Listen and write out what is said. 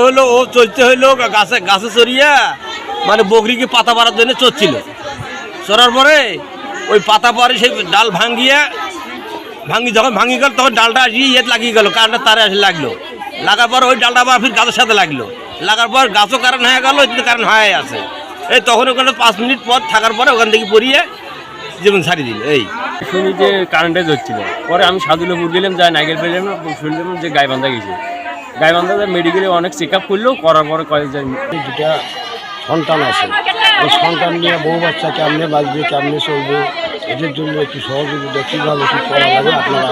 হলো ও চলতে হইলো গাছে গাছে চড়িয়া মানে বকরিকে পাতা পাড়ার জন্য চড়ছিল। চড়ার পরে ওই পাতা পরে সেই ডাল যখন ভাঙি গেল তখন ডালটা আসি লাগিয়ে গেল, কারেন্টের তারে আসে লাগলো। লাগার পর ওই ডালটা আবার ফির গাছের সাথে লাগলো। লাগার পর গাছও কারেন্ট হয়ে গেল, কারেন্ট হয়ে আছে। এই তখন ওখানে 5 মিনিট পর থাকার পরে ওখান থেকে পড়িয়ে জীবন ছাড়ি দিল। এই শুনি যে কারেন্টে যাচ্ছিল, পরে আমি সাদুল্লাপুর গেলাম, যাই নাগের পেলাম না, শুনলাম যে গাইবান্ধা গেছে। গাইবান্ধা মেডিকেলে অনেক চেক আপ করলো, করার পরে কয়েক দুটা সন্তান আছে, এই সন্তান নিয়ে বউ বাচ্চা কেমনে বাঁচবে, কেমনে চলবে, এদের জন্য একটু সহযোগিতা কীভাবে কী করা লাগে আপনারা।